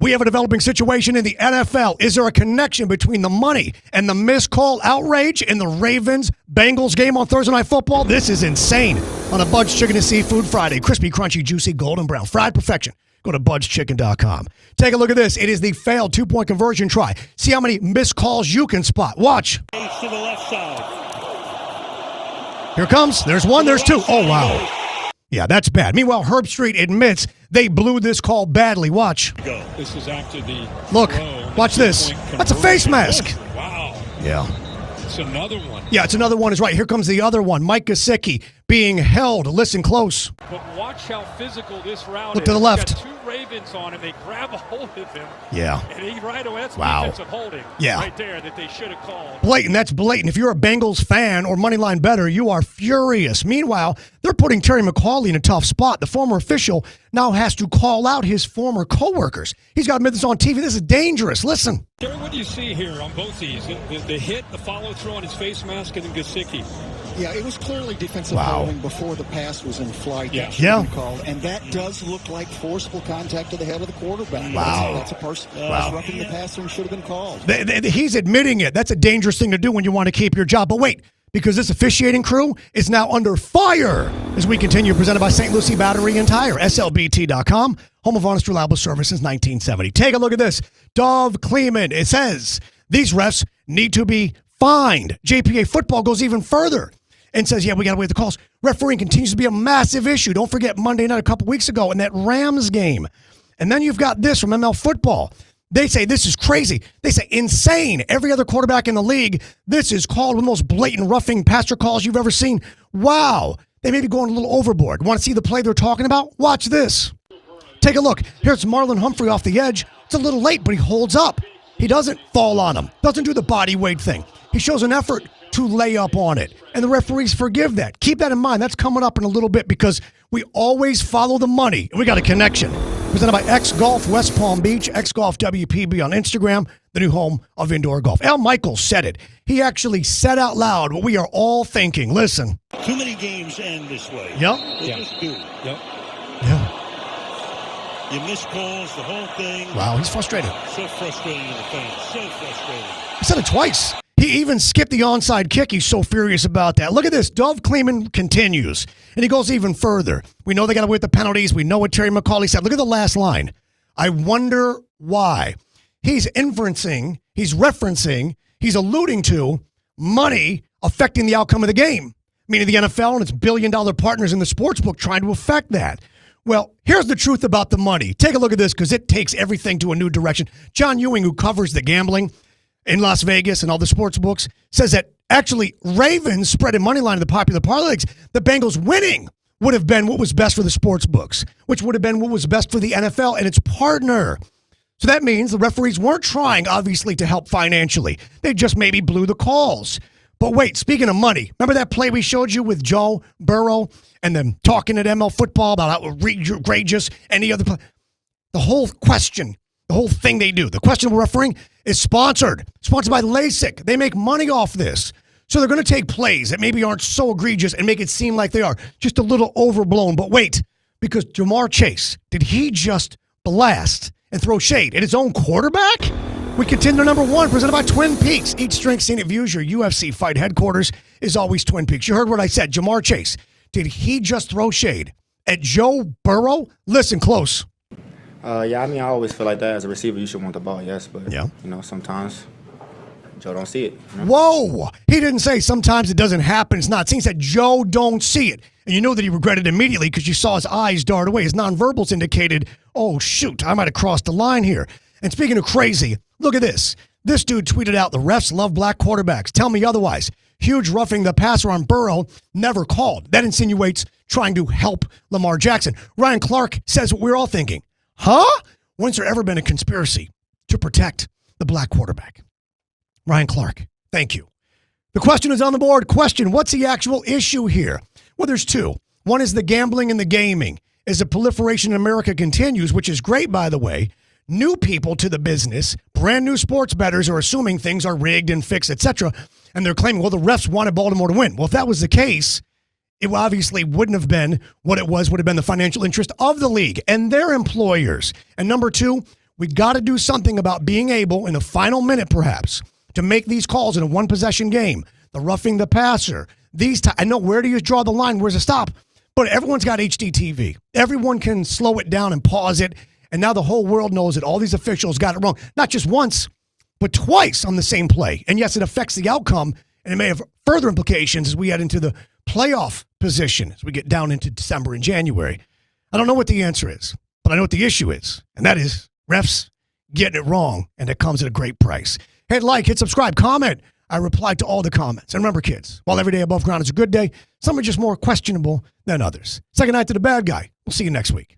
We have a developing situation in the NFL. Is there a connection between the money and the missed call outrage in the Ravens-Bengals game on Thursday Night Football? This is insane. On a Bud's Chicken and Seafood Friday. Crispy, crunchy, juicy, golden brown. Fried perfection. Go to budschicken.com. Take a look at this. It is the failed two-point conversion try. See how many missed calls you can spot. Watch. To the left side. Here comes. There's one. There's two. Oh, wow. Yeah, that's bad. Meanwhile, Herb Street admits they blew this call badly. Watch. This is after the Look. Watch this. That's a face mask. Wow. Yeah. It's another one. Yeah, it's another one. Is right. Here comes the other one. Mike Gesicki being held. Listen close. But watch how physical this route Look is. to the left. He's got two Ravens on him. They grab a hold of him. Yeah. And he right away. That's wow. defensive holding. Yeah. Right there that they should have called. Blatant. That's blatant. If you're a Bengals fan or moneyline bettor, you are furious. Meanwhile, they're putting Terry McAuley in a tough spot. The former official now has to call out his former coworkers. He's got to admit this on TV. This is dangerous. Listen. Terry, what do you see here on both these? The hit, the follow-through on his face mask, and then Gesicki. Yeah, it was clearly defensive holding before the pass was in flight. Yeah. Called, and that does look like forcible contact to the head of the quarterback. Wow. That's a person roughing the passer and should have been called. He's admitting it. That's a dangerous thing to do when you want to keep your job. But wait, because this officiating crew is now under fire as we continue, presented by St. Lucie Battery and Tire, SLBT.com, home of honest, reliable service since 1970. Take a look at this. Dove Kleeman, it says these refs need to be fined. JPA football goes even further and says, yeah, we got to wait the calls. Refereeing continues to be a massive issue. Don't forget Monday night a couple weeks ago in that Rams game. And then you've got this from ML Football. They say this is crazy. They say insane. Every other quarterback in the league, this is called one of the most blatant roughing passer calls you've ever seen. Wow. They may be going a little overboard. Want to see the play they're talking about? Watch this. Take a look. Here's Marlon Humphrey off the edge. It's a little late, but he holds up. He doesn't fall on him. Doesn't do the body weight thing. He shows an effort to lay up on it. And the referees forgive that. Keep that in mind. That's coming up in a little bit because we always follow the money. We got a connection. Presented by X Golf West Palm Beach, X Golf WPB on Instagram, the new home of indoor golf. Al Michaels said it. He actually said out loud what we are all thinking. Listen. Too many games end this way. Yep. They just do. Yep. Yeah. You miss calls, the whole thing. Wow, he's frustrated. So frustrating to the fans. So frustrating. He said it twice. He even skipped the onside kick. He's so furious about that. Look at this. Dove Kleeman continues, and he goes even further. We know they got to wait the penalties. We know what Terry McAuley said. Look at the last line. I wonder why. He's inferencing, he's referencing, he's alluding to money affecting the outcome of the game, meaning the NFL and its billion-dollar partners in the sportsbook trying to affect that. Well, here's the truth about the money. Take a look at this because it takes everything to a new direction. John Ewing, who covers the gambling in Las Vegas and all the sports books, says that actually Ravens spreading money line in the popular parlays, the Bengals winning would have been what was best for the sports books, which would have been what was best for the NFL and its partner. So that means the referees weren't trying, obviously, to help financially. They just maybe blew the calls. But wait, speaking of money, remember that play we showed you with Joe Burrow and them talking at ML Football about how outrageous any other play? The whole question, the whole thing they do, the questionable refereeing is sponsored by LASIK. They make money off this. So they're going to take plays that maybe aren't so egregious and make it seem like they are just a little overblown. But wait, because Jamar Chase, did he just blast and throw shade at his own quarterback? We continue to number one, presented by Twin Peaks. Each Strength Scenic Views, your UFC fight headquarters, is always Twin Peaks. You heard what I said. Jamar Chase, did he just throw shade at Joe Burrow? Listen close. Yeah, I mean, I always feel like that as a receiver, you should want the ball, yes. But, yeah, you know, sometimes Joe don't see it. You know? Whoa! He didn't say sometimes it doesn't happen, it's not seen. He said Joe don't see it. And you know that he regretted it immediately because you saw his eyes dart away. His nonverbals indicated, oh, shoot, I might have crossed the line here. And speaking of crazy, look at this. This dude tweeted out, the refs love black quarterbacks. Tell me otherwise. Huge roughing the passer on Burrow, never called. That insinuates trying to help Lamar Jackson. Ryan Clark says what we're all thinking. Huh? When's there ever been a conspiracy to protect the black quarterback? Ryan Clark, thank you. The question is on the board. Question, what's the actual issue here? Well, there's two. One is the gambling and the gaming. As the proliferation in America continues, which is great, by the way, new people to the business, brand new sports bettors are assuming things are rigged and fixed, etc. And they're claiming, well, the refs wanted Baltimore to win. Well, if that was the case, it obviously wouldn't have been what it was, would have been the financial interest of the league and their employers. And number two, We got to do something about being able, in the final minute perhaps, to make these calls in a one-possession game. The roughing the passer. I know, where do you draw the line? Where's the stop? But everyone's got HD TV. Everyone can slow it down and pause it. And now the whole world knows that all these officials got it wrong. Not just once, but twice on the same play. And yes, it affects the outcome, and it may have further implications as we head into the playoff position as we get down into December and January. I don't know what the answer is, but I know what the issue is, and that is refs getting it wrong, and it comes at a great price. Hit like, hit subscribe, comment. I reply to all the comments. And remember, kids, while every day above ground is a good day, some are just more questionable than others. Second night to the bad guy. We'll see you next week.